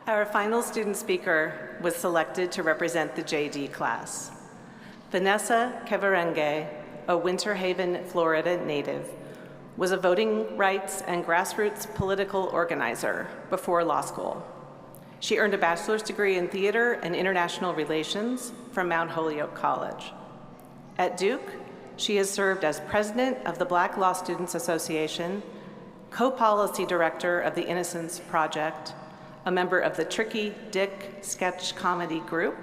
Our final student speaker was selected to represent the JD class. Vanessa Keverenge, a Winter Haven, Florida native, was a voting rights and grassroots political organizer before law school. She earned a bachelor's degree in theater and international relations from Mount Holyoke College. At Duke, she has served as president of the Black Law Students Association, co-policy director of the Innocence Project, a member of the Tricky Dick sketch comedy group,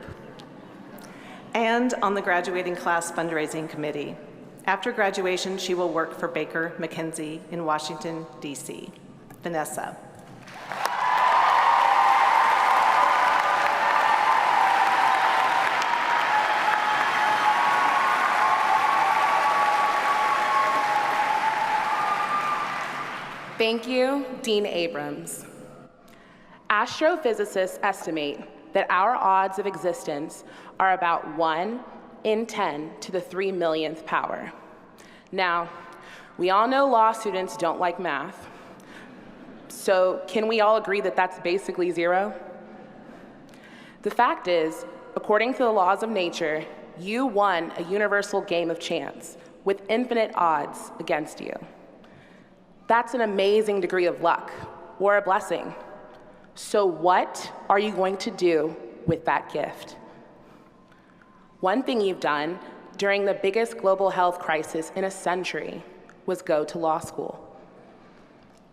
and on the graduating class fundraising committee. After graduation, she will work for Baker McKenzie in Washington, D.C. Vanessa. Thank you, Dean Abrams. Astrophysicists estimate that our odds of existence are about 1 in 10 to the 3 millionth power. Now, we all know law students don't like math, so can we all agree that that's basically 0? The fact is, according to the laws of nature, you won a universal game of chance with infinite odds against you. That's an amazing degree of luck, or a blessing. So what are you going to do with that gift? One thing you've done during the biggest global health crisis in a century was go to law school.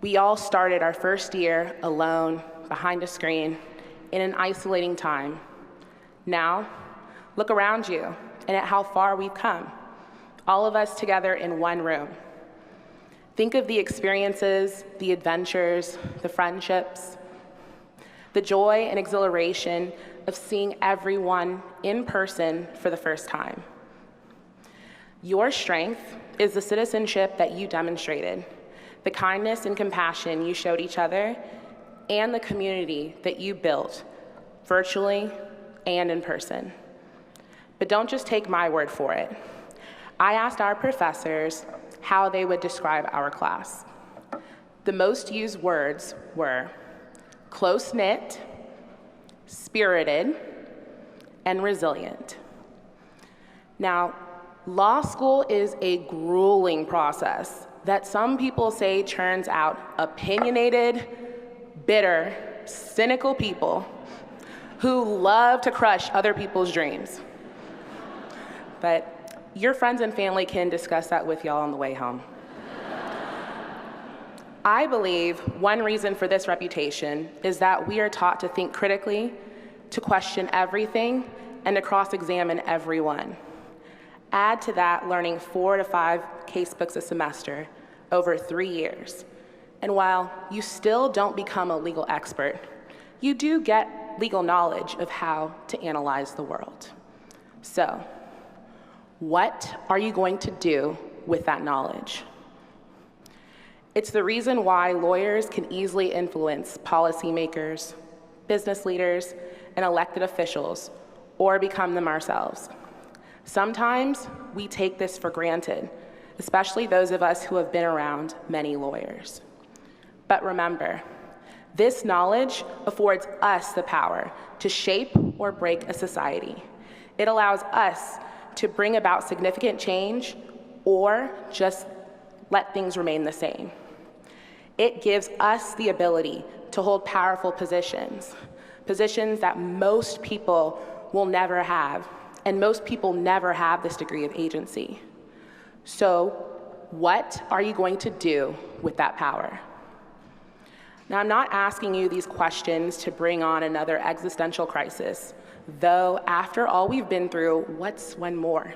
We all started our first year alone, behind a screen, in an isolating time. Now, look around you and at how far we've come, all of us together in one room. Think of the experiences, the adventures, the friendships, the joy and exhilaration of seeing everyone in person for the first time. Your strength is the citizenship that you demonstrated, the kindness and compassion you showed each other, and the community that you built, virtually and in person. But don't just take my word for it. I asked our professors how they would describe our class. The most used words were close-knit, spirited, and resilient. Now, law school is a grueling process that some people say turns out opinionated, bitter, cynical people who love to crush other people's dreams. But your friends and family can discuss that with y'all on the way home. I believe one reason for this reputation is that we are taught to think critically, to question everything, and to cross-examine everyone. Add to that learning 4 to 5 casebooks a semester over 3 years. And while you still don't become a legal expert, you do get legal knowledge of how to analyze the world. So, what are you going to do with that knowledge? It's the reason why lawyers can easily influence policymakers, business leaders, and elected officials, or become them ourselves. Sometimes we take this for granted, especially those of us who have been around many lawyers. But remember, this knowledge affords us the power to shape or break a society. It allows us to bring about significant change or just let things remain the same. It gives us the ability to hold powerful positions, positions that most people will never have, and most people never have this degree of agency. So, what are you going to do with that power? Now, I'm not asking you these questions to bring on another existential crisis, though after all we've been through, what's one more?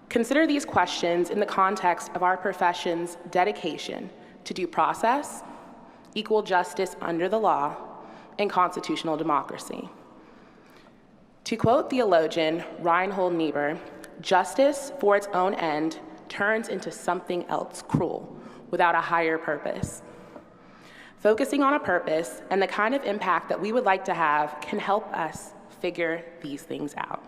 Consider these questions in the context of our profession's dedication to due process, equal justice under the law, and constitutional democracy. To quote theologian Reinhold Niebuhr, justice for its own end turns into something else cruel without a higher purpose. Focusing on a purpose and the kind of impact that we would like to have can help us figure these things out.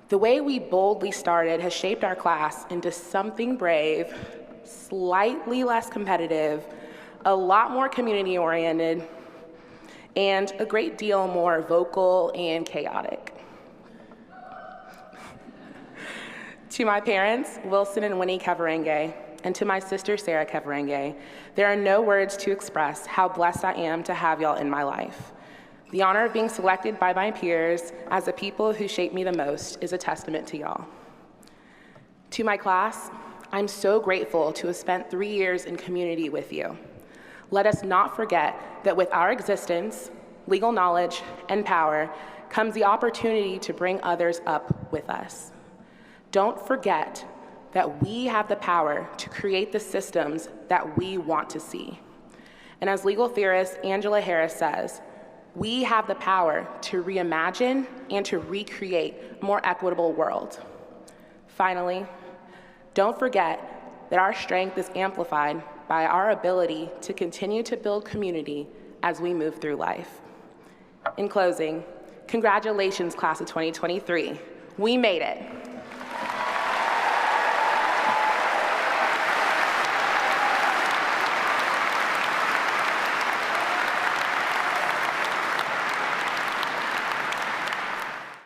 The way we boldly started has shaped our class into something brave, slightly less competitive, a lot more community-oriented, and a great deal more vocal and chaotic. To my parents, Wilson and Winnie Keverenge, and to my sister, Sarah Keverenge, there are no words to express how blessed I am to have y'all in my life. The honor of being selected by my peers as the people who shaped me the most is a testament to y'all. To my class, I'm so grateful to have spent 3 years in community with you. Let us not forget that with our existence, legal knowledge, and power comes the opportunity to bring others up with us. Don't forget that we have the power to create the systems that we want to see. And as legal theorist Angela Harris says, we have the power to reimagine and to recreate a more equitable world. Finally, don't forget that our strength is amplified by our ability to continue to build community as we move through life. In closing, congratulations, class of 2023. We made it.